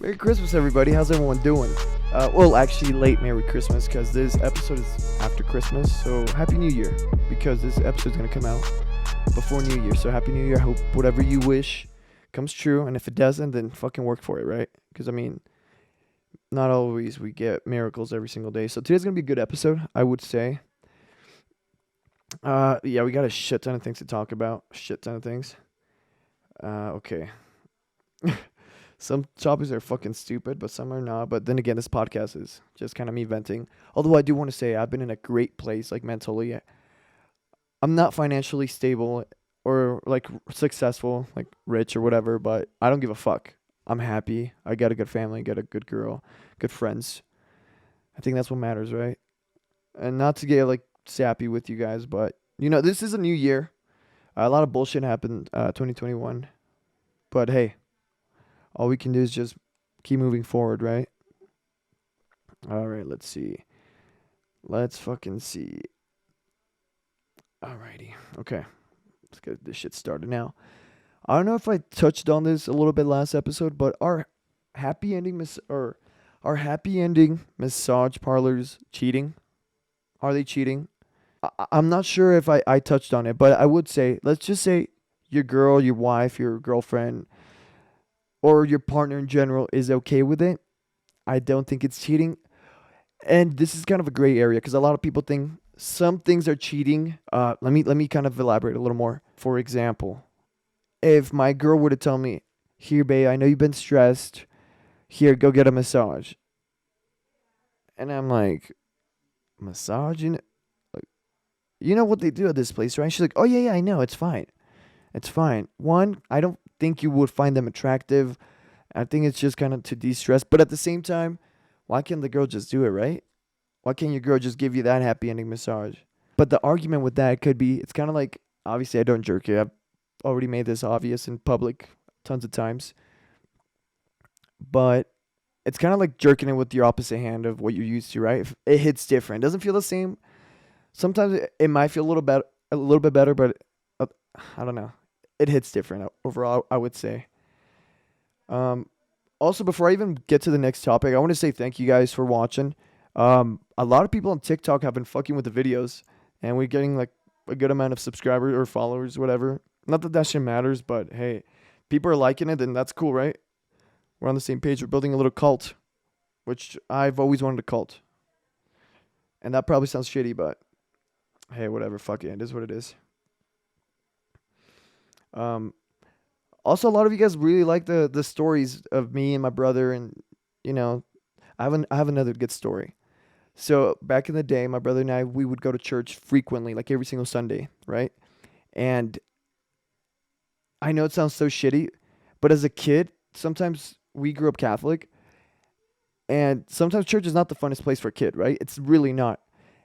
Merry Christmas, everybody. How's everyone doing? Well, actually, late Merry Christmas because this episode is after Christmas. So, Happy New Year because this episode is going to come out before New Year. So, Happy New Year. I hope whatever you wish comes true. And if it doesn't, then fucking work for it, right? Because, I mean, not always we get miracles every single day. So, today's going to be a good episode, I would say. Yeah, we got a shit ton of things to talk about. Shit ton of things. Okay. Some topics are fucking stupid, but some are not. But then again, this podcast is just kind of me venting. Although I do want to say I've been in a great place, like mentally. I'm not financially stable or like successful, like rich or whatever, but I don't give a fuck. I'm happy. I got a good family, got a good girl, good friends. I think that's what matters, right? And not to get like sappy with you guys, but this is a new year. A lot of bullshit happened 2021. But hey, all we can do is just keep moving forward, right? All right, let's see. Let's fucking see. Alrighty. Okay. Let's get this shit started now. I don't know if I touched on this a little bit last episode, but our happy ending massage parlors cheating? Are they cheating? I'm not sure if I touched on it, but I would say, let's just say your girl, your wife, your girlfriend, or your partner in general is okay with it. I don't think it's cheating. And this is kind of a gray area because a lot of people think some things are cheating. Let me kind of elaborate a little more. For example, if my girl were to tell me, "Here, babe, I know you've been stressed. Here, go get a massage," and I'm like, "Massage? You know what they do at this place, right?" She's like, "Oh yeah, I know. It's fine. It's fine." One, I don't think you would find them attractive. I think it's just kind of to de-stress. But at the same time, why can't the girl just do it, right? Why can't your girl just give you that happy ending massage? But the argument with that could be, it's kind of like, obviously I don't jerk it. I've already made this obvious in public tons of times. But it's kind of like jerking it with your opposite hand of what you're used to, right? If it hits different. It doesn't feel the same. Sometimes it might feel a little bit better, but I don't know. It hits different overall, I would say. Also, before I even get to the next topic, I want to say thank you guys for watching. A lot of people on TikTok have been fucking with the videos, and we're getting like a good amount of subscribers or followers, whatever. Not that shit matters, but hey, people are liking it, and that's cool, right? We're on the same page. We're building a little cult, which I've always wanted a cult. And that probably sounds shitty, but hey, whatever. Fuck it. It is what it is. Also, a lot of you guys really like the stories of me and my brother, and I have another good story. So back in the day, my brother and I, we would go to church frequently, like every single Sunday, right? And I know it sounds so shitty, but as a kid, sometimes we grew up Catholic, and sometimes church is not the funnest place for a kid, right? It's really not.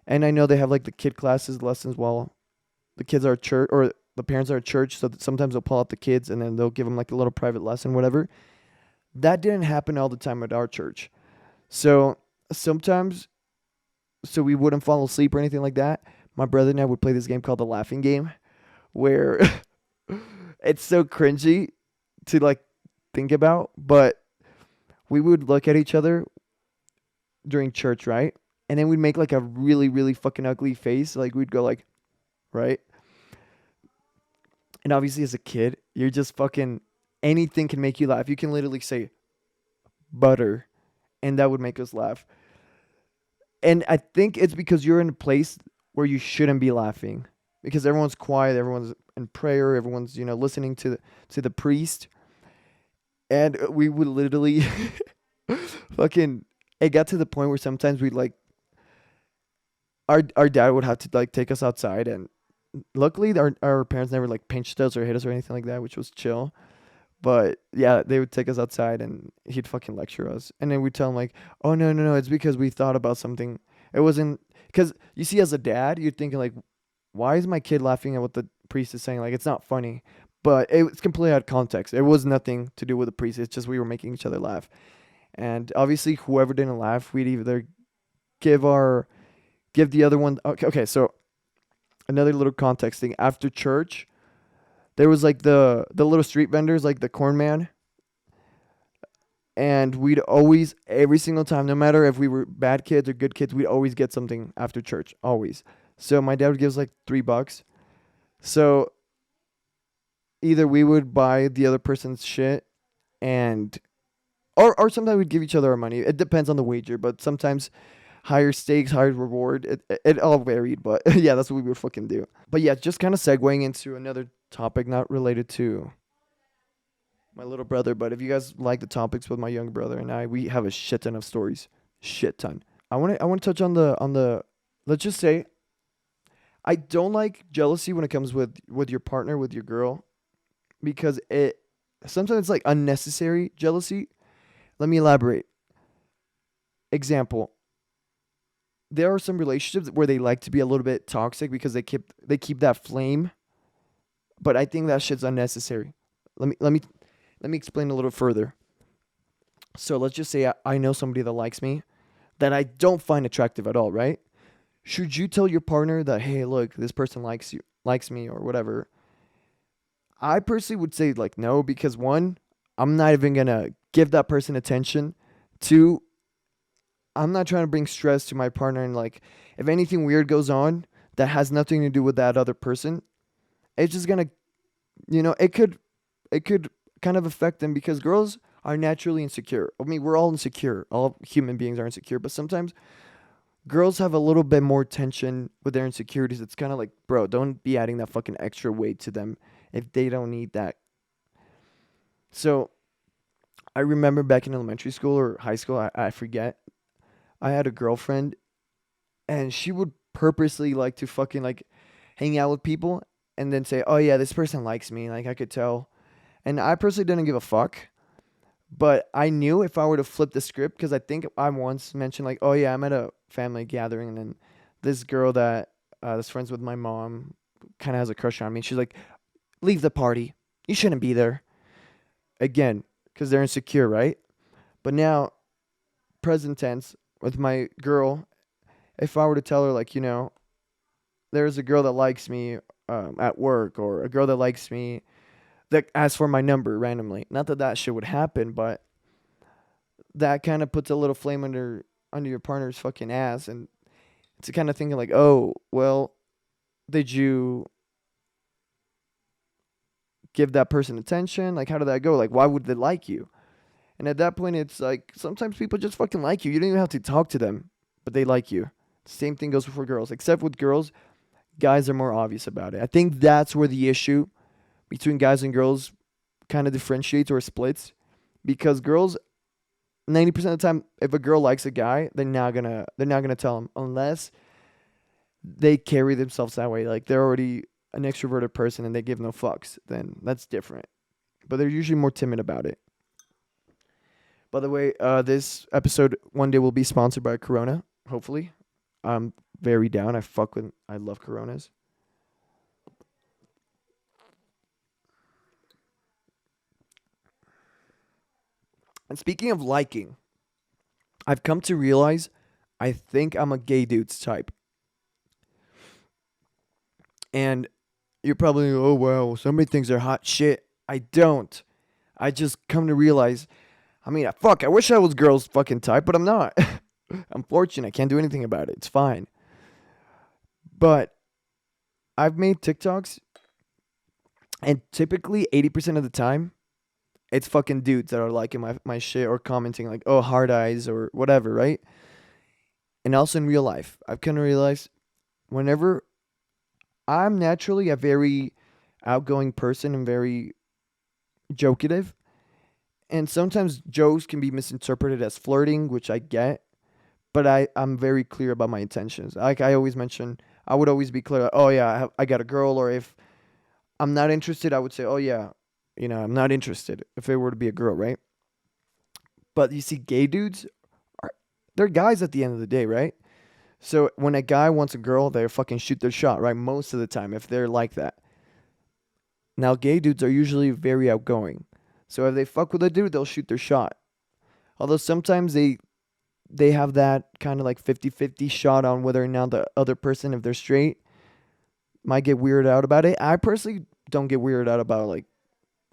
And I know they have like the kid classes, lessons while the kids are at church, or the parents are at church, so that sometimes they'll pull out the kids and then they'll give them like a little private lesson, whatever. That didn't happen all the time at our church. So sometimes, so we wouldn't fall asleep or anything like that. My brother and I would play this game called the laughing game, where it's so cringy to like think about, but we would look at each other during church, right? And then we'd make like a really, really fucking ugly face. Like we'd go like, right? And obviously as a kid, you're just fucking, anything can make you laugh. You can literally say butter and that would make us laugh. And I think it's because you're in a place where you shouldn't be laughing because everyone's quiet, everyone's in prayer, everyone's, listening to the priest. And we would literally fucking, it got to the point where sometimes we'd like, our dad would have to like take us outside, and luckily our parents never like pinched us or hit us or anything like that, which was chill. But yeah, they would take us outside and he'd fucking lecture us. And then we'd tell him like, "Oh no, it's because we thought about something. It wasn't," because you see, as a dad, you're thinking like, why is my kid laughing at what the priest is saying? Like, it's not funny. But it's completely out of context. It was nothing to do with the priest. It's just we were making each other laugh. And obviously whoever didn't laugh, we'd either give the other one. Okay, so another little context thing. After church, there was like the little street vendors, like the corn man. And we'd always, every single time, no matter if we were bad kids or good kids, we'd always get something after church, always. So my dad would give us like $3. So either we would buy the other person's shit, and or sometimes we'd give each other our money. It depends on the wager, but sometimes higher stakes, higher reward. It all varied, but yeah, that's what we would fucking do. But yeah, just kind of segueing into another topic not related to my little brother, but if you guys like the topics with my younger brother and I, we have a shit ton of stories. Shit ton. I want to touch on the let's just say I don't like jealousy when it comes with your partner, with your girl, because it sometimes it's like unnecessary jealousy. Let me elaborate. Example. There are some relationships where they like to be a little bit toxic because they keep that flame, but I think that shit's unnecessary. Let me explain a little further. So let's just say I know somebody that likes me that I don't find attractive at all, right? Should you tell your partner that, hey, look, this person likes me or whatever? I personally would say like no, because one, I'm not even gonna give that person attention. Two, I'm not trying to bring stress to my partner, and like if anything weird goes on that has nothing to do with that other person, it's just gonna, it could kind of affect them, because girls are naturally insecure. I mean, we're all insecure. All human beings are insecure, but sometimes girls have a little bit more tension with their insecurities. It's kind of like, bro, don't be adding that fucking extra weight to them if they don't need that. So I remember back in elementary school or high school, I forget, I had a girlfriend, and she would purposely like to fucking like hang out with people and then say, oh yeah, this person likes me. Like I could tell. And I personally didn't give a fuck. But I knew if I were to flip the script, because I think I once mentioned like, oh yeah, I'm at a family gathering, and then this girl that is friends with my mom kind of has a crush on me. She's like, leave the party. You shouldn't be there. Again, because they're insecure, right? But now, present tense, with my girl, if I were to tell her like, there's a girl that likes me at work, or a girl that likes me that asks for my number randomly. Not that that shit would happen, but that kind of puts a little flame under your partner's fucking ass, and it's kind of thinking like, oh, well, did you give that person attention? Like, how did that go? Like, why would they like you? And at that point, it's like sometimes people just fucking like you. You don't even have to talk to them, but they like you. Same thing goes for girls, except with girls, guys are more obvious about it. I think that's where the issue between guys and girls kind of differentiates or splits, because girls 90% of the time, if a girl likes a guy, they're not gonna tell him unless they carry themselves that way. Like they're already an extroverted person and they give no fucks. Then that's different. But they're usually more timid about it. By the way, this episode one day will be sponsored by Corona. Hopefully, I'm very down. I love Coronas. And speaking of liking, I've come to realize I think I'm a gay dude's type. And you're probably, oh, well, somebody thinks they're hot shit. I don't. I just come to realize, I mean, fuck, I wish I was girls' fucking type, but I'm not. I'm fortunate. I can't do anything about it. It's fine. But I've made TikToks, and typically 80% of the time, it's fucking dudes that are liking my shit or commenting like, oh, hard eyes or whatever, right? And also in real life, I've kind of realized whenever I'm naturally a very outgoing person and very jokative, and sometimes jokes can be misinterpreted as flirting, which I get, but I'm very clear about my intentions. Like I always mention, I would always be clear, oh yeah, I got a girl, or if I'm not interested, I would say, oh yeah, I'm not interested if it were to be a girl, right? But you see, gay dudes, they're guys at the end of the day, right? So when a guy wants a girl, they fucking shoot their shot, right? Most of the time, if they're like that. Now, gay dudes are usually very outgoing. So if they fuck with a dude, they'll shoot their shot. Although sometimes they have that kind of like 50-50 shot on whether or not the other person, if they're straight, might get weirded out about it. I personally don't get weirded out about like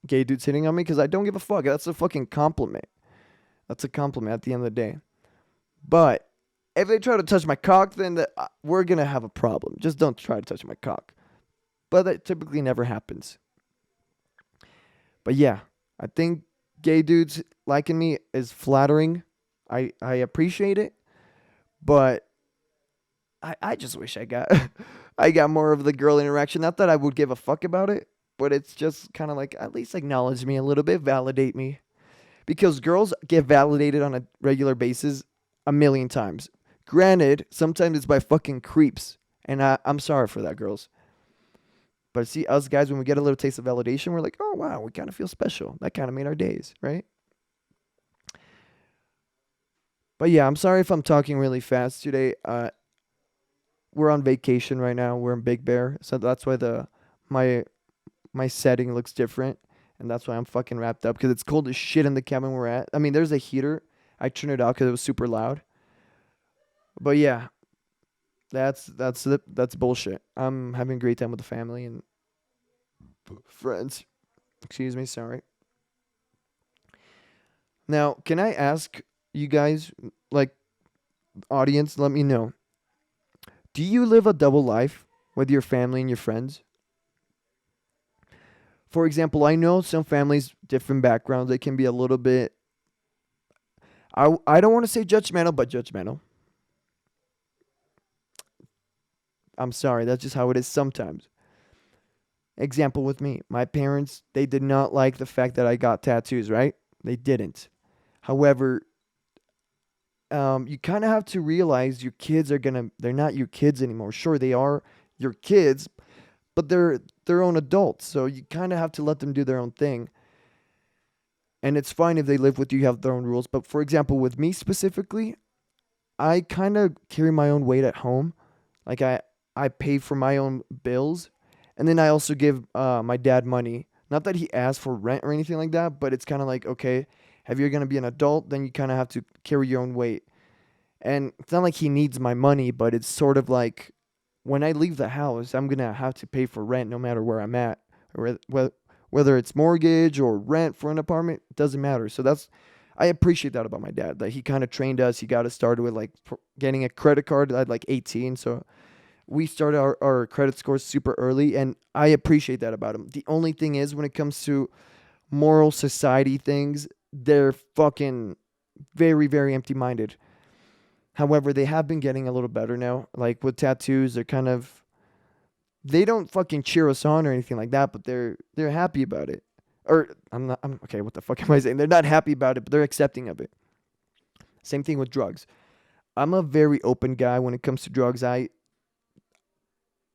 gay dudes hitting on me, because I don't give a fuck. That's a fucking compliment. That's a compliment at the end of the day. But if they try to touch my cock, then we're gonna have a problem. Just don't try to touch my cock. But that typically never happens. But yeah, I think gay dudes liking me is flattering. I appreciate it, but I just wish I got I got more of the girl interaction. Not that I would give a fuck about it, but it's just kind of like at least acknowledge me a little bit, validate me. Because girls get validated on a regular basis a million times. Granted, sometimes it's by fucking creeps, and I'm sorry for that, girls. But see, us guys, when we get a little taste of validation, we're like, oh wow, we kind of feel special. That kind of made our days, right? But yeah, I'm sorry if I'm talking really fast today. We're on vacation right now. We're in Big Bear, so that's why the my my setting looks different, and that's why I'm fucking wrapped up because it's cold as shit in the cabin we're at. I mean, there's a heater. I turned it off because it was super loud. But yeah, that's bullshit. I'm having a great time with the family and friends. Excuse me, sorry. Now, can I ask you guys, like audience, let me know. Do you live a double life with your family and your friends? For example, I know some families, different backgrounds, they can be a little bit I don't want to say judgmental, but judgmental. I'm sorry, that's just how it is sometimes. Example with me. My parents, they did not like the fact that I got tattoos, right? They didn't. However, you kind of have to realize your kids they're not your kids anymore. Sure, they are your kids, but they're their own adults. So you kind of have to let them do their own thing. And it's fine if they live with you, you have their own rules. But for example, with me specifically, I kind of carry my own weight at home. Like I pay for my own bills, and then I also give my dad money. Not that he asks for rent or anything like that, but it's kind of like okay, if you're gonna be an adult, then you kind of have to carry your own weight. And it's not like he needs my money, but it's sort of like when I leave the house, I'm gonna have to pay for rent no matter where I'm at, or whether it's mortgage or rent for an apartment, it doesn't matter. So that's I appreciate that about my dad. That he kind of trained us. He got us started with like getting a credit card at like 18. So we started our credit scores super early, and I appreciate that about him. The only thing is when it comes to moral society things, they're fucking very, very empty minded. However, they have been getting a little better now. Like with tattoos, they don't fucking cheer us on or anything like that, but they're happy about it. Or I'm okay, what the fuck am I saying? They're not happy about it, but they're accepting of it. Same thing with drugs. I'm a very open guy when it comes to drugs. I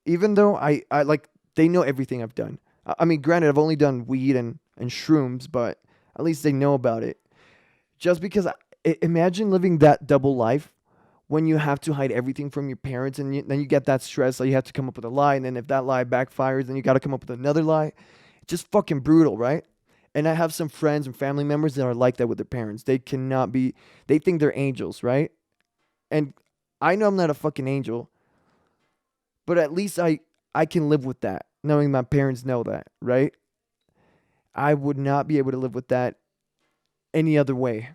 even though I like they know everything I've done. I mean, granted, I've only done weed and shrooms, but at least they know about it. Just because imagine living that double life when you have to hide everything from your parents, and then you get that stress that you have to come up with a lie, and then if that lie backfires, then you got to come up with another lie. It's just fucking brutal, right? And I have some friends and family members that are like that with their parents. They cannot be. They think they're angels, right? And I know I'm not a fucking angel, but at least I can live with that, knowing my parents know that, right? I would not be able to live with that any other way.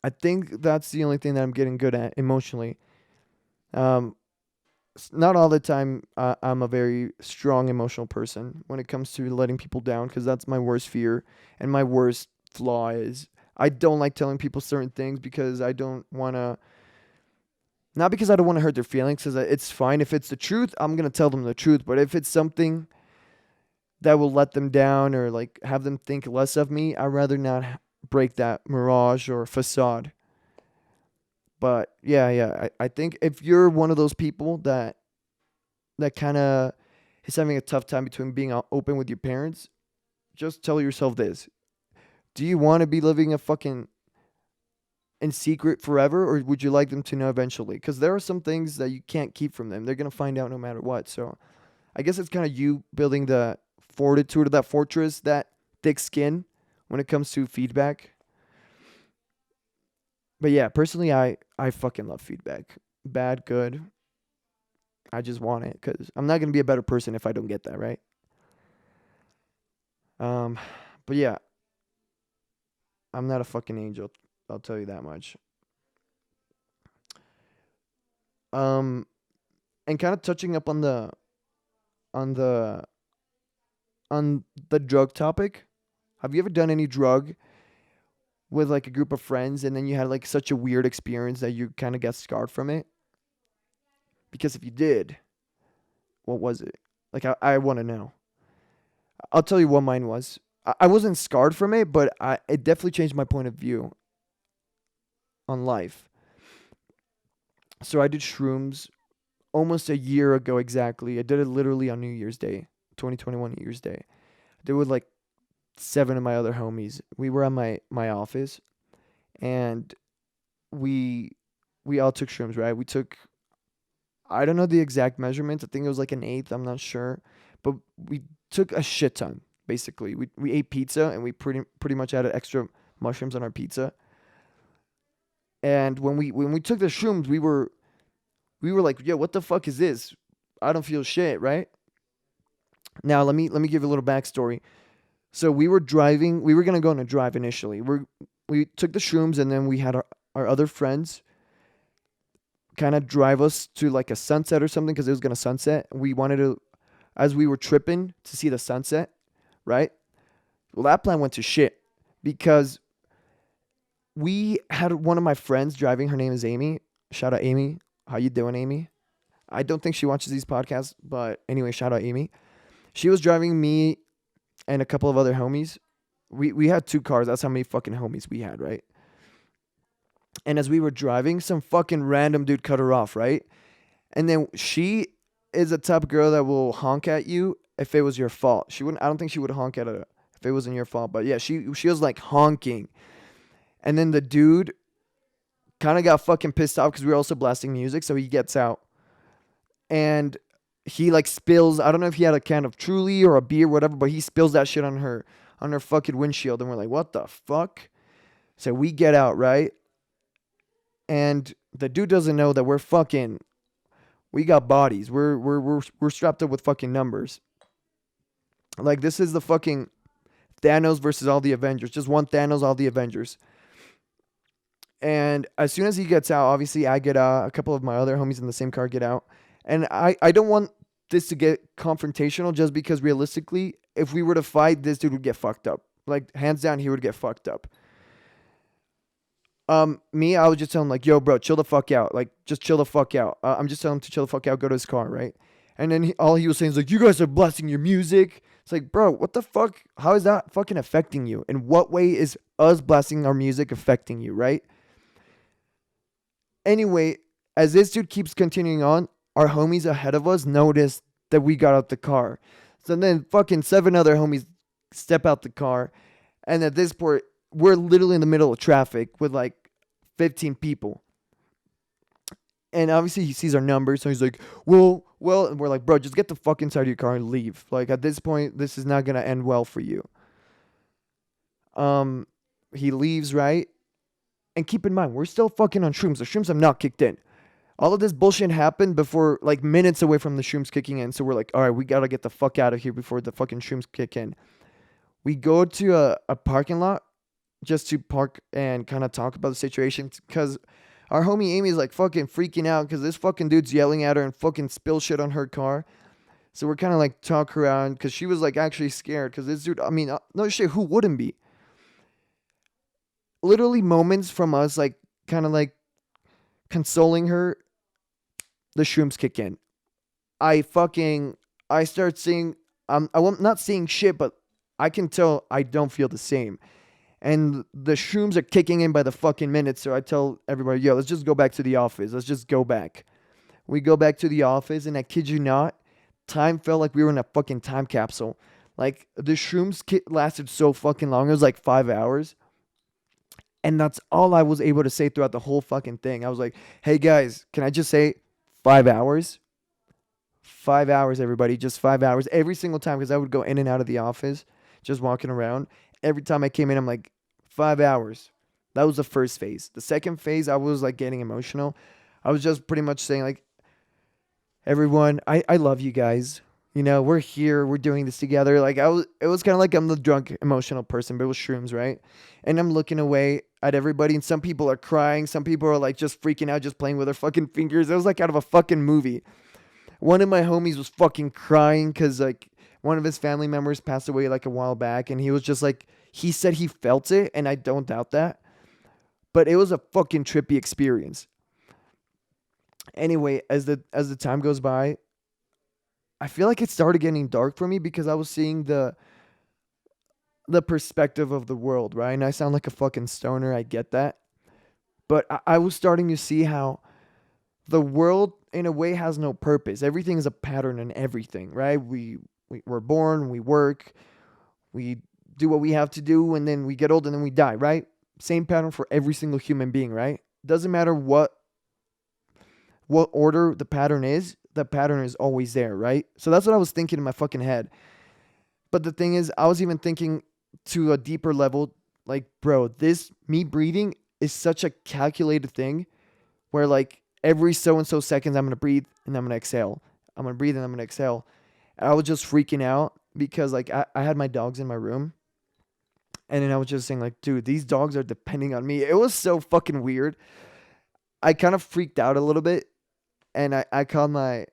I think that's the only thing that I'm getting good at emotionally. Um, not all the time I'm a very strong emotional person when it comes to letting people down because that's my worst fear and my worst flaw is I don't like telling people certain things because I don't want to not because I don't want to hurt their feelings because it's fine if it's the truth I'm going to tell them the truth, but if it's something that will let them down or like have them think less of me, I'd rather not break that mirage or facade. But yeah, I think if you're one of those people that kind of is having a tough time between being open with your parents, just tell yourself this. Do you want to be living a fucking in secret forever or would you like them to know eventually? Because there are some things that you can't keep from them. They're going to find out no matter what. So I guess it's kind of you building the fortitude of that fortress, that thick skin when it comes to feedback. But yeah, personally, I fucking love feedback. Bad, good. I just want it because I'm not going to be a better person if I don't get that, right? Um, but yeah, I'm not a fucking angel. I'll tell you that much. Um, and kind of touching up on the on the drug topic. Have you ever done any drug with like a group of friends and then you had like such a weird experience that you kind of got scarred from it? Because if you did, what was it? Like I want to know. I'll tell you what mine was. I wasn't scarred from it, but it definitely changed my point of view on life. So I did shrooms almost a year ago exactly. I did it literally on New Year's Day, 2021 New Year's Day. I did it with like seven of my other homies. We were at my office and we we all took shrooms, right? We took, I don't know the exact measurements. I think it was like an eighth. I'm not sure, but we took a shit ton. Basically, we ate pizza and we pretty much added extra mushrooms on our pizza. And when we took the shrooms, we were like, yo, what the fuck is this? I don't feel shit, right? Now let me give you a little backstory. So we were driving. We were gonna go on a drive initially. We took the shrooms and then we had our other friends kind of drive us to like a sunset or something because it was gonna sunset. We wanted to, as we were tripping to see the sunset, right? Well, that plan went to shit because we had one of my friends driving. Her name is Amy. Shout out Amy. How you doing, Amy? I don't think she watches these podcasts, but anyway, shout out Amy. She was driving me and a couple of other homies. We had two cars. That's how many fucking homies we had, right? And as we were driving, some fucking random dude cut her off, right? And then she is the type of girl that will honk at you if it was your fault. She wouldn't. I don't think she would honk at her if it wasn't your fault. But yeah, she was like honking. And then the dude kind of got fucking pissed off because we were also blasting music. So he gets out and he like spills. I don't know if he had a can of Truly or a beer, whatever, but he spills that shit on her fucking windshield. And we're like, what the fuck? So we get out, right? And the dude doesn't know that we got bodies. We're strapped up with fucking numbers. Like this is the fucking Thanos versus all the Avengers. Just one Thanos, all the Avengers. And as soon as he gets out, obviously I get out. A couple of my other homies in the same car get out. And I don't want this to get confrontational just because realistically, if we were to fight, this dude would get fucked up. Like hands down, he would get fucked up. Me, I would just tell him like, yo, bro, chill the fuck out. Like, just chill the fuck out. I'm just telling him to chill the fuck out, go to his car, right? And then all he was saying is like, you guys are blasting your music. It's like, bro, what the fuck? How is that fucking affecting you? In what way is us blasting our music affecting you, right? Anyway, as this dude keeps continuing on, our homies ahead of us notice that we got out the car. So then fucking seven other homies step out the car. And at this point, we're literally in the middle of traffic with like 15 people. And obviously he sees our numbers. So he's like, well, and we're like, bro, just get the fuck inside of your car and leave. Like at this point, this is not going to end well for you. He leaves, right? And keep in mind, we're still fucking on shrooms. The shrooms have not kicked in. All of this bullshit happened before, like minutes away from the shrooms kicking in. So we're like, all right, we got to get the fuck out of here before the fucking shrooms kick in. We go to a parking lot just to park and kind of talk about the situation because our homie Amy is like fucking freaking out because this fucking dude's yelling at her and fucking spill shit on her car. So we're kind of like talk around because she was like actually scared because this dude, I mean, no shit, who wouldn't be? Literally moments from us like kind of like consoling her, the shrooms kick in. I start seeing, I'm not seeing shit, but I can tell I don't feel the same. And the shrooms are kicking in by the fucking minute. So I tell everybody, yo, let's just go back to the office. Let's just go back. We go back to the office, and I kid you not, time felt like we were in a fucking time capsule. Like, the shrooms lasted so fucking long. It was like 5 hours. And that's all I was able to say throughout the whole fucking thing. I was like, hey, guys, can I just say 5 hours? 5 hours, everybody. Just 5 hours. Every single time, because I would go in and out of the office, just walking around. Every time I came in, I'm like, 5 hours. That was the first phase. The second phase, I was like getting emotional. I was just pretty much saying like, everyone, I love you guys. We're here, we're doing this together. Like it was kind of like I'm the drunk emotional person, but it was shrooms, right? And I'm looking away at everybody, and some people are crying, some people are like just freaking out, just playing with their fucking fingers. It was like out of a fucking movie. One of my homies was fucking crying because like one of his family members passed away like a while back, and he was just like, he said he felt it, and I don't doubt that, but it was a fucking trippy experience. Anyway, as the time goes by, I feel like it started getting dark for me because I was seeing the perspective of the world, right? And I sound like a fucking stoner, I get that. But I was starting to see how the world in a way has no purpose. Everything is a pattern in everything, right? We're born, we work, we do what we have to do, and then we get old and then we die, right? Same pattern for every single human being, right? Doesn't matter what order the pattern is always there, right? So that's what I was thinking in my fucking head. But the thing is, I was even thinking to a deeper level, like, bro, this me breathing is such a calculated thing where like every so and so seconds I'm gonna breathe and I'm gonna exhale. I'm gonna breathe and I'm gonna exhale. And I was just freaking out because like I had my dogs in my room, and then I was just saying like, dude, these dogs are depending on me. It was so fucking weird. I kind of freaked out a little bit, and I called my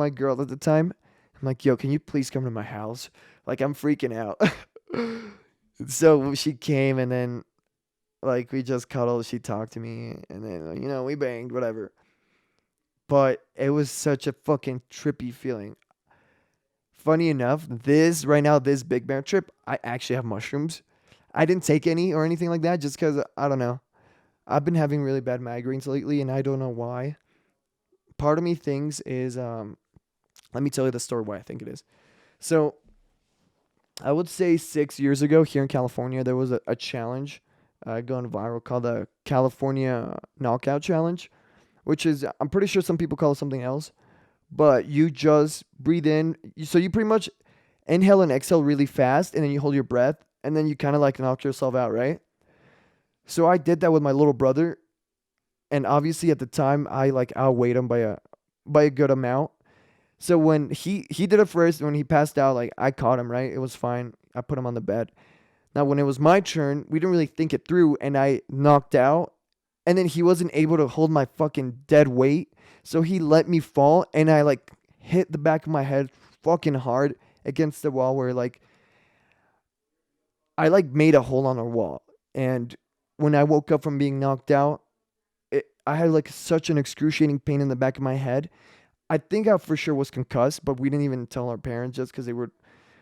girl at the time. I'm like, yo, can you please come to my house? Like, I'm freaking out. So she came, and then like we just cuddled. She talked to me, and then we banged, whatever. But it was such a fucking trippy feeling. Funny enough, this right now, this Big Bear trip, I actually have mushrooms. I didn't take any or anything like that, just because I don't know. I've been having really bad migraines lately, and I don't know why. Part of me thinks is let me tell you the story why I think it is. So I would say 6 years ago here in California, there was a challenge going viral called the California Knockout Challenge, which is, I'm pretty sure some people call it something else, but you just breathe in. So you pretty much inhale and exhale really fast, and then you hold your breath, and then you kind of like knock yourself out, right? So I did that with my little brother, and obviously at the time I like outweighed him by a good amount. So when he did it first, when he passed out, like I caught him, right? It was fine. I put him on the bed. Now when it was my turn, we didn't really think it through, and I knocked out, and then he wasn't able to hold my fucking dead weight, so he let me fall, and I like hit the back of my head fucking hard against the wall, where like I like made a hole on a wall. And when I woke up from being knocked out, I had like such an excruciating pain in the back of my head. I think I for sure was concussed, but we didn't even tell our parents just because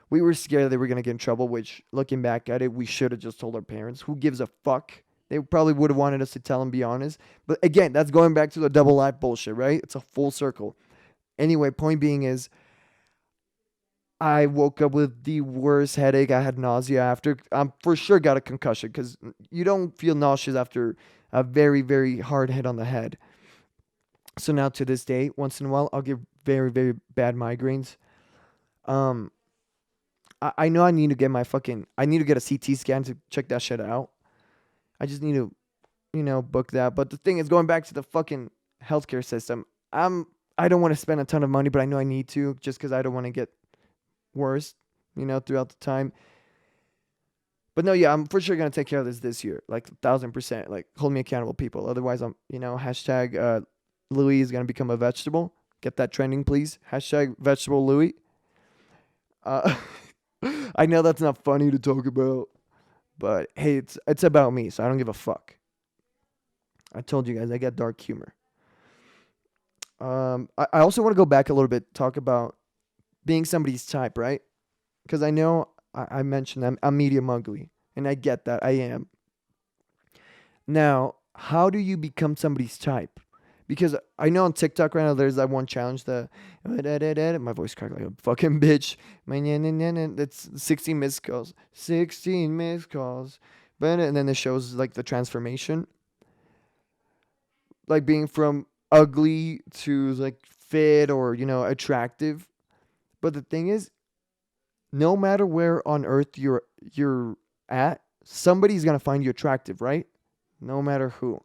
we were scared they were gonna get in trouble. Which, looking back at it, we should have just told our parents. Who gives a fuck? They probably would have wanted us to tell them, be honest. But again, that's going back to the double life bullshit, right? It's a full circle. Anyway, point being is, I woke up with the worst headache. I had nausea after. I'm for sure got a concussion because you don't feel nauseous after a very, very hard hit on the head. So now to this day, once in a while, I'll get very, very bad migraines. Um, I know I need to get I need to get a CT scan to check that shit out. I just need to, book that. But the thing is, going back to the fucking healthcare system, I don't want to spend a ton of money, but I know I need to just because I don't want to get worse, throughout the time. But no, yeah, I'm for sure gonna take care of this year, like 1,000%. Like, hold me accountable, people. Otherwise, hashtag Louis is gonna become a vegetable. Get that trending, please. Hashtag vegetable Louis. Uh, I know that's not funny to talk about, but hey, it's about me, so I don't give a fuck. I told you guys I got dark humor. I also want to go back a little bit, talk about being somebody's type, right? Because I know I mentioned I'm medium ugly, and I get that I am. Now, how do you become somebody's type? Because I know on TikTok right now there's that one challenge, my voice cracked like a fucking bitch. That's 16 missed calls. 16 missed calls. And then it shows like the transformation. Like being from ugly to like fit or, attractive. But the thing is, no matter where on earth you're at, somebody's gonna find you attractive, right? No matter who.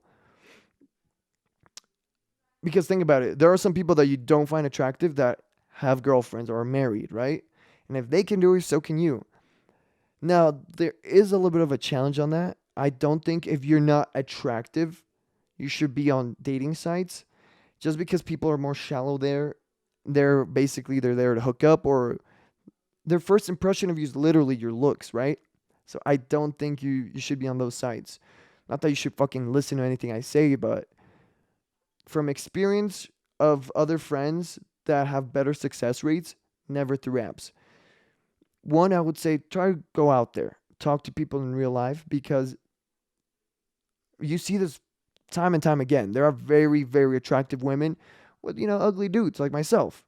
Because think about it, there are some people that you don't find attractive that have girlfriends or are married, right? And if they can do it, so can you. Now, there is a little bit of a challenge on that. I don't think if you're not attractive, you should be on dating sites. Just because people are more shallow there, they're there to hook up, or their first impression of you is literally your looks, right? So I don't think you should be on those sites. Not that you should fucking listen to anything I say, but from experience of other friends that have better success rates, never through apps. One, I would say try to go out there, talk to people in real life, because you see this time and time again. There are very, very attractive women with, ugly dudes like myself.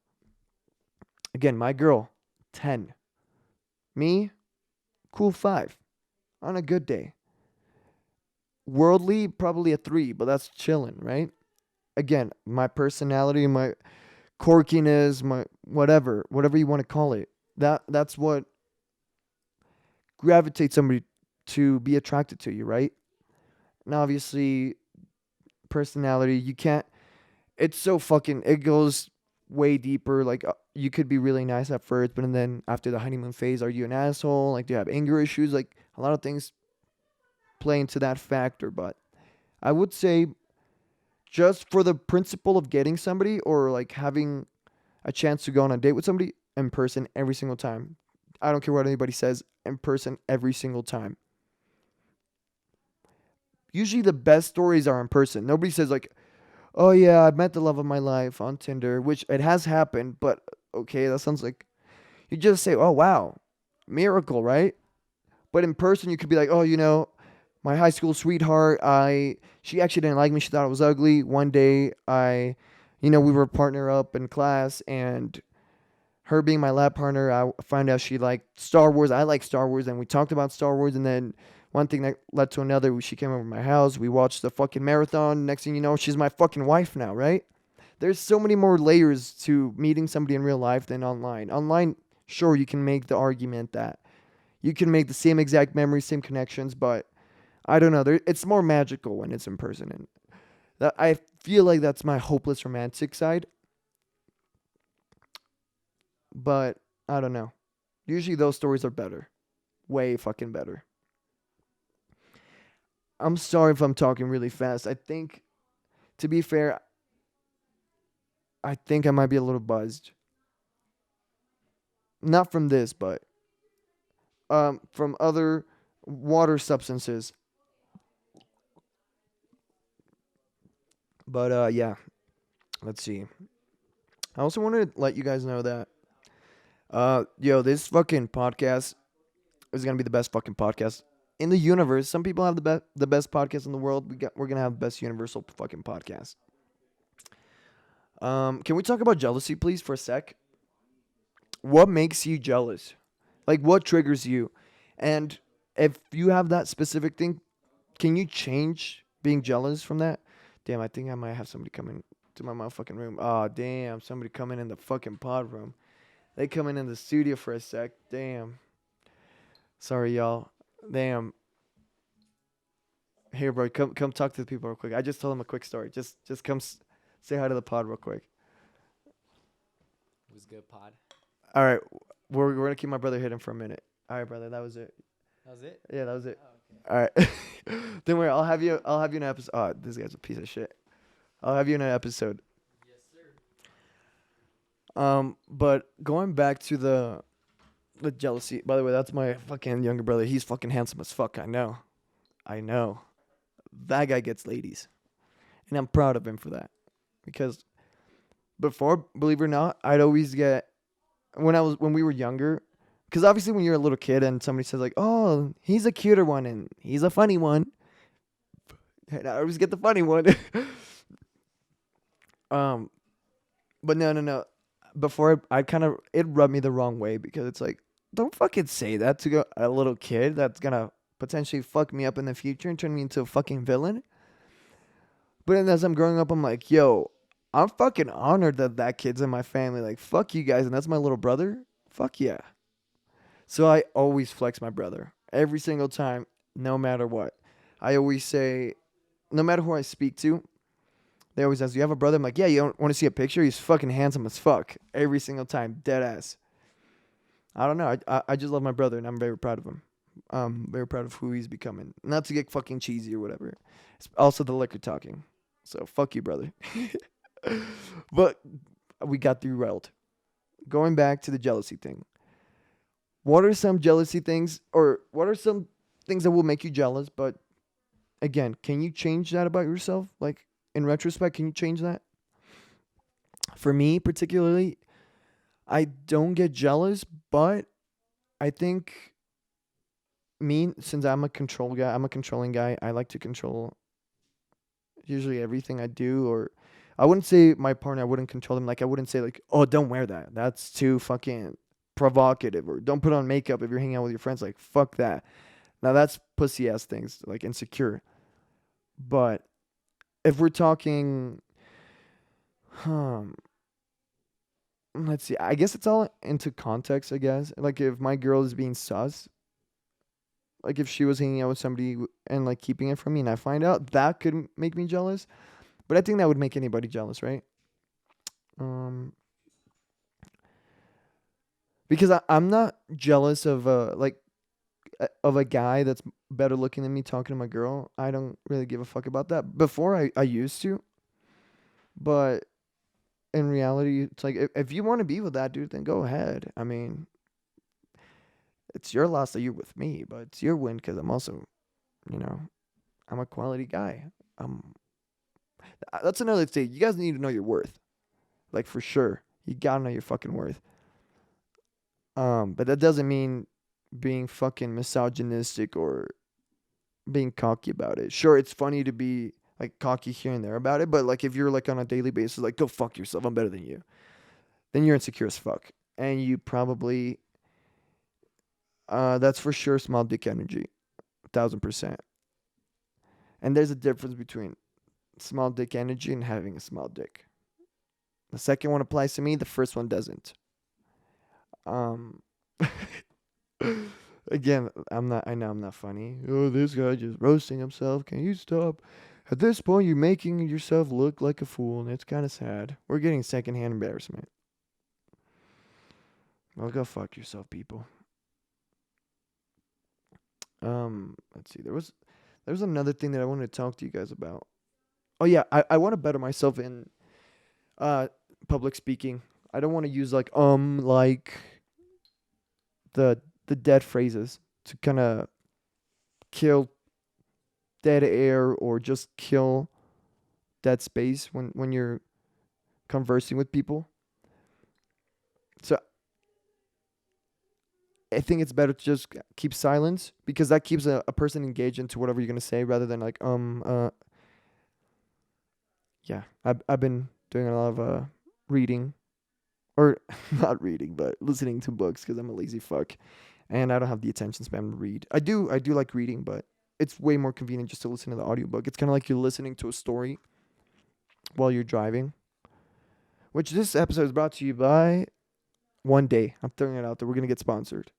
Again, my girl, 10. Me, cool 5 on a good day. Worldly, probably a 3, but that's chilling, right? Again, my personality, my quirkiness, my whatever you want to call it. That's what gravitates somebody to be attracted to you, right? And obviously, personality, you can't. It's so fucking. It goes way deeper. Like you could be really nice at first, but then after the honeymoon phase, are you an asshole? Like, do you have anger issues? Like a lot of things play into that factor. But I would say, just for the principle of getting somebody or like having a chance to go on a date with somebody, in person every single time. I don't care what anybody says, in person every single time. Usually the best stories are in person. Nobody says like, "Oh yeah, I met the love of my life on Tinder," which it has happened, but okay, that sounds like you just say, "Oh wow, miracle," right? But in person you could be like, "Oh, my high school sweetheart, I she actually didn't like me. She thought I was ugly. One day we were partner up in class, and her being my lab partner, I find out she liked Star Wars. I like Star Wars, and we talked about Star Wars, and then one thing that led to another. She came over to my house. We watched the fucking marathon. Next thing you know, she's my fucking wife now, right? There's so many more layers to meeting somebody in real life than online. Online, sure, you can make the argument that you can make the same exact memories, same connections, but I don't know. It's more magical when it's in person, and I feel like that's my hopeless romantic side. But I don't know. Usually those stories are better. Way fucking better. I'm sorry if I'm talking really fast. I think, to be fair, I think I might be a little buzzed. Not from this, but from other water substances. But yeah, let's see. I also wanted to let you guys know that this fucking podcast is gonna be the best fucking podcast in the universe. Some people have the best podcast in the world. We're gonna have the best universal fucking podcast. Can we talk about jealousy, please, for a sec? What makes you jealous? Like, what triggers you? And if you have that specific thing, can you change being jealous from that? Damn, I think I might have somebody coming to my motherfucking room. Oh, damn, somebody coming in the fucking pod room. They coming in the studio for a sec. Damn. Sorry, y'all. Damn. Here, bro, come talk to the people real quick. I just told them a quick story. Just come say hi to the pod real quick. Was good, pod. All right, we're gonna keep my brother hidden for a minute. All right, brother, that was it. That was it? Yeah, that was it. Oh, All right. Don't worry, I'll have you in an episode. Oh, this guy's a piece of shit. I'll have you in an episode. yes, sir. But going back to the jealousy. By the way, that's my fucking younger brother. He's fucking handsome as fuck. I know. That guy gets ladies, and I'm proud of him for that. Because before, believe it or not, I'd always get when we were younger. Because obviously, when you're a little kid and somebody says like, "Oh, he's a cuter one and he's a funny one," and I always get the funny one. um, but no. Before I kind of it rubbed me the wrong way because it's like, don't fucking say that to a little kid that's gonna potentially fuck me up in the future and turn me into a fucking villain. But then as I'm growing up, I'm like, yo, I'm fucking honored that that kid's in my family. Like, fuck you guys, and that's my little brother. Fuck yeah. So I always flex my brother every single time, no matter what. I always say, no matter who I speak to, They always ask, "Do you have a brother?" I'm like, "Yeah, you don't want to see a picture? He's fucking handsome as fuck every single time, dead ass." I don't know. I just love my brother, and I'm very proud of him. Very proud of who he's becoming. Not to get fucking cheesy or whatever. It's also the liquor talking. So fuck you, brother. But we got derailed. Going back to the jealousy thing. What are some jealousy things, or what are some things that will make you jealous? But again, can you change that about yourself? Like in retrospect, can you change that? For me, particularly, I don't get jealous, but I think me, since I'm a control guy, I'm a controlling guy. I like to control usually everything I do, or I wouldn't say my partner, I wouldn't control them. Like I wouldn't say like, oh, don't wear that. That's too fucking provocative, or don't put on makeup if you're hanging out with your friends. Like fuck that. Now that's pussy ass things, like insecure. But if we're talking, um, let's see. I guess it's all into context. I guess like if my girl is being sus, like if she was hanging out with somebody and like keeping it from me, and I find out, that could make me jealous. But I think that would make anybody jealous, right? Um, because I'm not jealous of of a guy that's better looking than me talking to my girl. I don't really give a fuck about that. Before I used to, but in reality, it's like if you want to be with that dude, then go ahead. I mean, it's your loss that you're with me, but it's your win because I'm also, you know, I'm a quality guy. Um, that's another thing. You guys need to know your worth, like for sure. You gotta know your fucking worth. But that doesn't mean being fucking misogynistic or being cocky about it. Sure, it's funny to be like cocky here and there about it, but like if you're like on a daily basis, like go fuck yourself, I'm better than you, then you're insecure as fuck, and you probably that's for sure small dick energy, 1,000%. And there's a difference between small dick energy and having a small dick. The second one applies to me. The first one doesn't. Um, again, I'm not. I know I'm not funny. Oh, this guy just roasting himself. Can you stop? At this point, you're making yourself look like a fool, and it's kind of sad. We're getting secondhand embarrassment. Well, go fuck yourself, people. Let's see. There was another thing that I wanted to talk to you guys about. Oh yeah, I want to better myself in uh public speaking. I don't want to use like the dead phrases to kind of kill dead air or just kill dead space when you're conversing with people. So I think it's better to just keep silence because that keeps a person engaged into whatever you're gonna say rather than like yeah. I've been doing a lot of reading, or not reading but listening to books because I'm a lazy fuck and I don't have the attention span to read. I do like reading, but it's way more convenient just to listen to the audiobook. It's kind of like you're listening to a story while you're driving. Which this episode is brought to you by One Day. I'm throwing it out there. We're gonna get sponsored,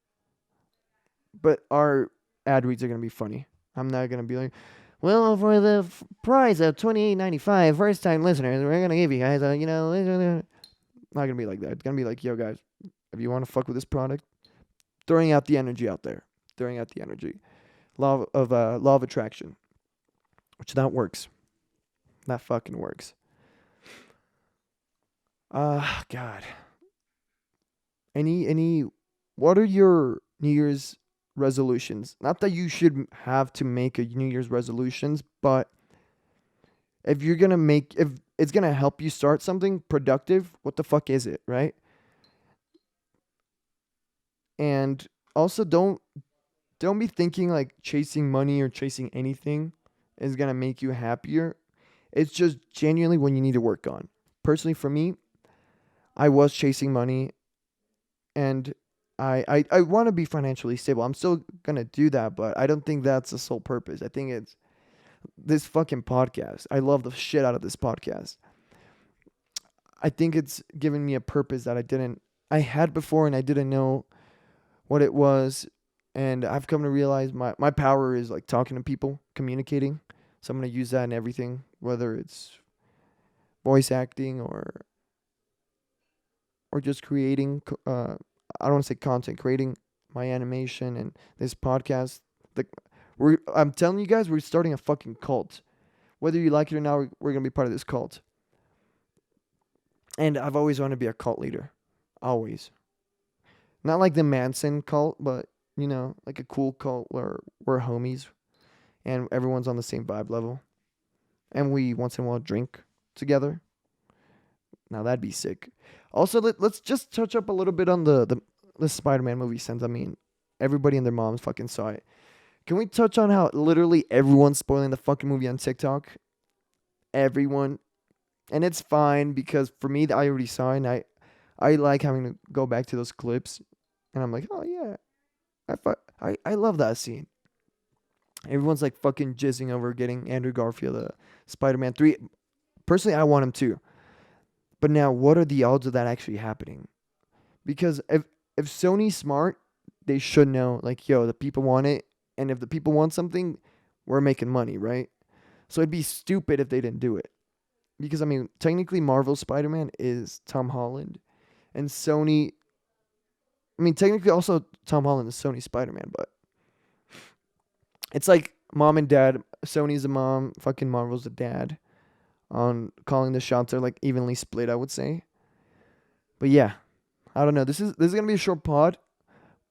but our ad reads are gonna be funny. I'm not gonna be like, well, for the price of $28.95, first time listeners, we're gonna give you guys not gonna be like that. It's gonna be like, yo guys, if you want to fuck with this product, throwing out the energy out there, throwing out the energy. Law of attraction, which that works. That fucking works. God. Any what are your New Year's resolutions? Not that you should have to make a New Year's resolutions, but if it's gonna help you start something productive, what the fuck is it, right? And also don't be thinking like chasing money or chasing anything is gonna make you happier. It's just genuinely what you need to work on. Personally, for me, I was chasing money, and I want to be financially stable. I'm still gonna do that, but I don't think that's the sole purpose. I think it's this fucking podcast. I love the shit out of this podcast. I think it's given me a purpose that I had before, and I didn't know what it was. And I've come to realize my power is like talking to people, communicating. So I'm gonna use that in everything, whether it's voice acting or just creating I don't want to say content, creating my animation and this podcast. The I'm telling you guys, we're starting a fucking cult. Whether you like it or not, we're gonna be part of this cult. And I've always wanted to be a cult leader. Always. Not like the Manson cult, but like a cool cult where we're homies and everyone's on the same vibe level. And we once in a while drink together. Now that'd be sick. Also, let's just touch up a little bit on the Spider-Man movie, since I mean everybody and their moms fucking saw it. Can we touch on how literally everyone's spoiling the fucking movie on TikTok? Everyone, and it's fine because for me, I already saw it, and I like having to go back to those clips, and I'm like, oh yeah, I love that scene. Everyone's like fucking jizzing over getting Andrew Garfield Spider-Man 3. Personally, I want him too. But now, what are the odds of that actually happening? Because if Sony's smart, they should know, like, yo, the people want it, and if the people want something, we're making money, right? So it'd be stupid if they didn't do it. Because, I mean, technically Marvel Spider-Man is Tom Holland, and Sony, I mean, technically also Tom Holland is Sony Spider-Man, but it's like mom and dad. Sony's the mom, fucking Marvel's the dad. On calling the shots are like evenly split, I would say. But yeah, I don't know. This is gonna be a short pod,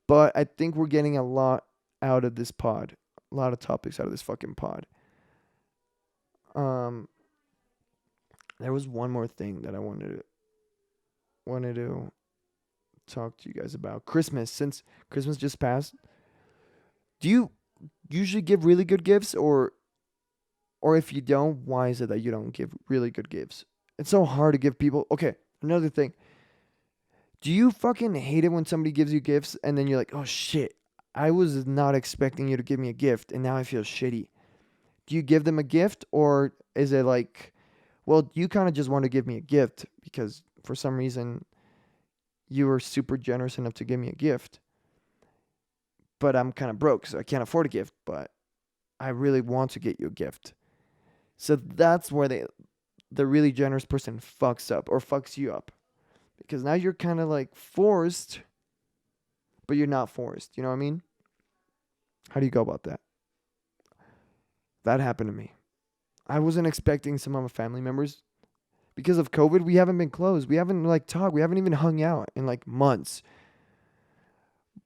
but I think we're getting a lot out of this pod. A lot of topics out of this fucking pod. Um, there was one more thing that I wanted to talk to you guys about. Christmas, since Christmas just passed. Do you usually give really good gifts, or if you don't, why is it that you don't give really good gifts? It's so hard to give people. Okay, another thing. Do you fucking hate it when somebody gives you gifts and then you're like, oh shit, I was not expecting you to give me a gift and now I feel shitty? Do you give them a gift, or is it like, well, you kind of just want to give me a gift because for some reason you were super generous enough to give me a gift, but I'm kind of broke, so I can't afford a gift, but I really want to get you a gift. So that's where the really generous person fucks up or fucks you up. Because now you're kind of like forced, but you're not forced. You know what I mean? How do you go about that? That happened to me. I wasn't expecting some of my family members. Because of COVID, we haven't been close. We haven't like talked. We haven't even hung out in like months.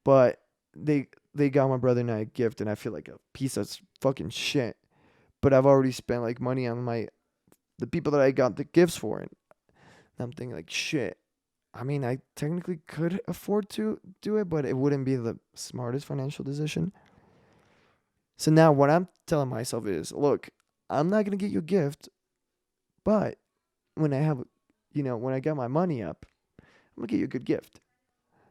But they got my brother and I a gift, and I feel like a piece of fucking shit. But I've already spent like money on the people that I got the gifts for, and I'm thinking like shit. I mean, I technically could afford to do it, but it wouldn't be the smartest financial decision. So now what I'm telling myself is, look, I'm not gonna get you a gift, but when I have, when I got my money up, I'm gonna get you a good gift.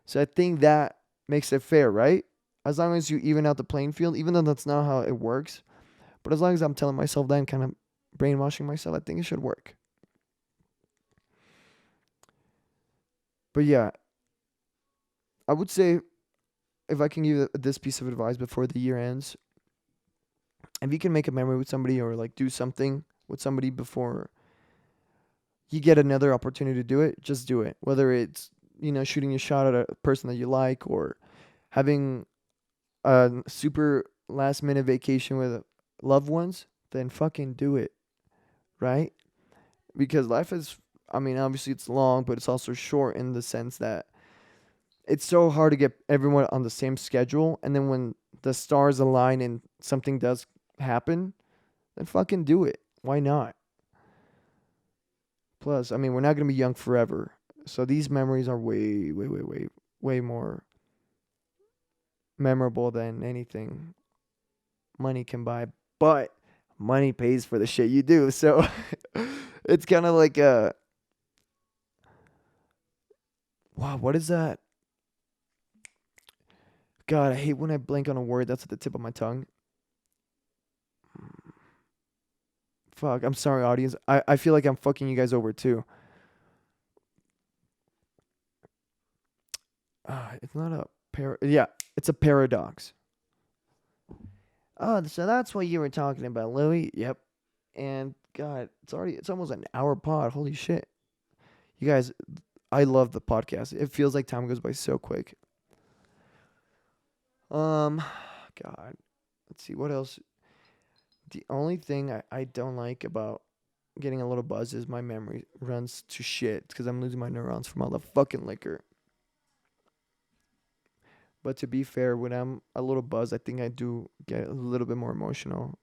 So I think that makes it fair, right? As long as you even out the playing field, even though that's not how it works. But as long as I'm telling myself that, I'm kind of brainwashing myself, I think it should work. But yeah, I would say, if I can give this piece of advice before the year ends, if you can make a memory with somebody or like do something with somebody before you get another opportunity to do it, just do it. Whether it's, shooting a shot at a person that you like, or having a super last minute vacation with loved ones, then fucking do it, right? Because life is, I mean, obviously it's long, but it's also short in the sense that it's so hard to get everyone on the same schedule. And then when the stars align and something does happen, then fucking do it. Why not? Plus, I mean, we're not going to be young forever. So these memories are way, way, way, way, way more memorable than anything money can buy. But money pays for the shit you do. So it's kind of like wow, what is that? God, I hate when I blank on a word that's at the tip of my tongue. Fuck, I'm sorry, audience. I feel like I'm fucking you guys over too. It's not a yeah, it's a paradox. Oh, so that's what you were talking about, Louie. Yep. And God, it's almost an hour pod. Holy shit. You guys, I love the podcast. It feels like time goes by so quick. Um God. Let's see what else. The only thing I don't like about getting a little buzz is my memory runs to shit because I'm losing my neurons from all the fucking liquor. But to be fair, when I'm a little buzzed, I think I do get a little bit more emotional.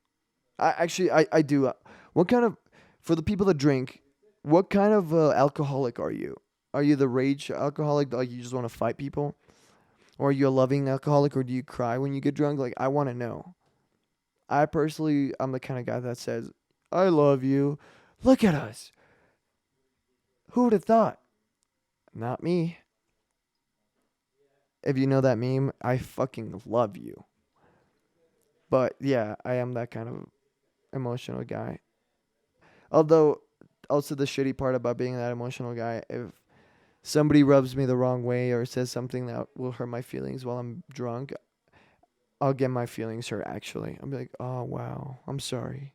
I do. What kind of, for the people that drink, what kind of alcoholic are you? Are you the rage alcoholic, like you just want to fight people? Or are you a loving alcoholic, or do you cry when you get drunk? Like, I want to know. I personally, I'm the kind of guy that says, I love you. Look at us. Who would have thought? Not me. If you know that meme, I fucking love you. But yeah, I am that kind of emotional guy. Although, also the shitty part about being that emotional guy, if somebody rubs me the wrong way or says something that will hurt my feelings while I'm drunk, I'll get my feelings hurt actually. I'll be like, oh wow, I'm sorry.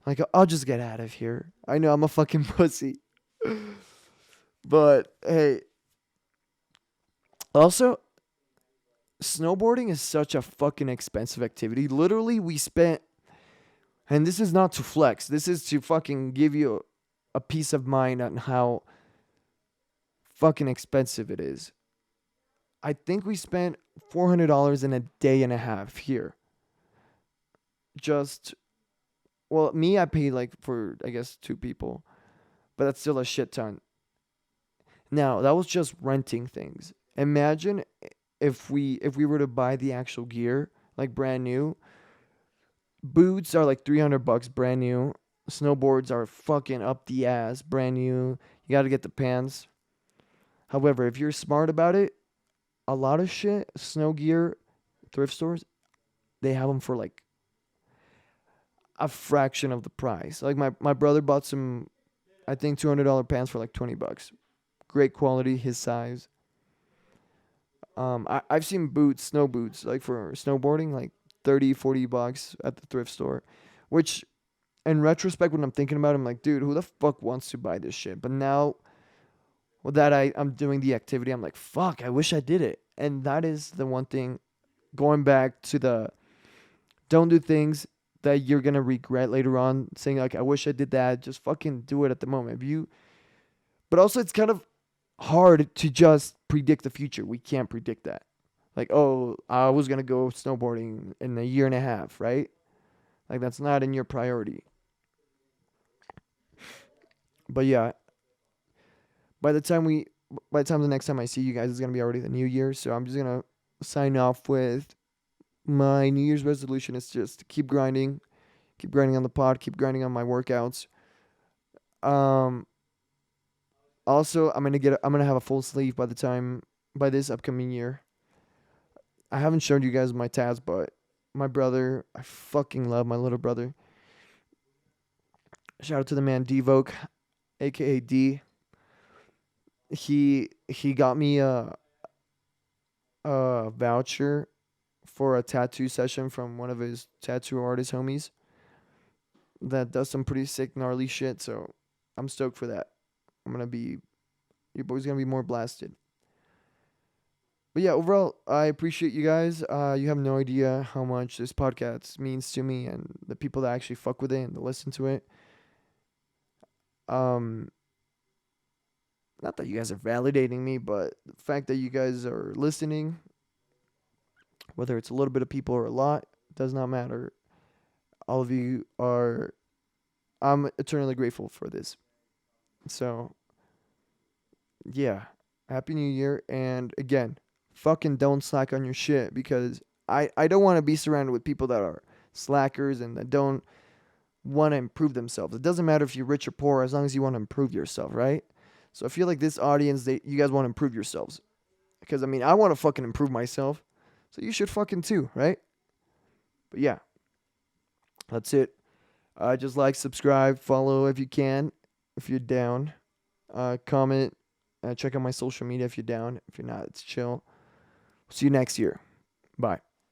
Like, I'll just get out of here. I know I'm a fucking pussy. But hey, also, snowboarding is such a fucking expensive activity. Literally, we spent, and this is not to flex, this is to fucking give you a peace of mind on how fucking expensive it is. I think we spent $400 in a day and a half here. Just, well, me, I paid like for, I guess, two people, but that's still a shit ton. Now, that was just renting things. Imagine if we were to buy the actual gear, like brand new. Boots are like $300 brand new. Snowboards are fucking up the ass, brand new. You got to get the pants. However, if you're smart about it, a lot of shit, snow gear, thrift stores, they have them for like a fraction of the price. Like my brother bought some, I think $200 pants for like $20. Great quality, his size. I've seen boots, snow boots, like for snowboarding, like 30, $40 at the thrift store, which in retrospect, when I'm thinking about it, I'm like, dude, who the fuck wants to buy this shit? But now that I'm doing the activity, I'm like, fuck, I wish I did it. And that is the one thing, going back to the don't do things that you're going to regret later on, saying like, I wish I did that. Just fucking do it at the moment. But also it's kind of hard to just predict the future. We can't predict that. Like, oh, I was going to go snowboarding in a year and a half, right? Like, that's not in your priority. But yeah, by the time the next time I see you guys, it's gonna be already the new year. So I'm just gonna sign off with my New Year's resolution is just keep grinding on the pod, keep grinding on my workouts. Um, Also, I'm gonna have a full sleeve by this upcoming year. I haven't shown you guys my tats, but my brother, I fucking love my little brother. Shout out to the man Devoke, aka D. He got me a voucher for a tattoo session from one of his tattoo artist homies that does some pretty sick gnarly shit. So I'm stoked for that. Your boy's gonna be more blasted. But yeah, overall, I appreciate you guys. You have no idea how much this podcast means to me and the people that actually fuck with it and that listen to it. Um, Not that you guys are validating me, but the fact that you guys are listening, whether it's a little bit of people or a lot, does not matter. All of you are, I'm eternally grateful for this. So, yeah, Happy New Year. And again, fucking don't slack on your shit because I don't want to be surrounded with people that are slackers and that don't want to improve themselves. It doesn't matter if you're rich or poor as long as you want to improve yourself, right? So I feel like this audience, you guys want to improve yourselves. Because, I mean, I want to fucking improve myself. So you should fucking too, right? But yeah, that's it. Just like, subscribe, follow if you can, if you're down. Comment, check out my social media if you're down. If you're not, it's chill. See you next year. Bye.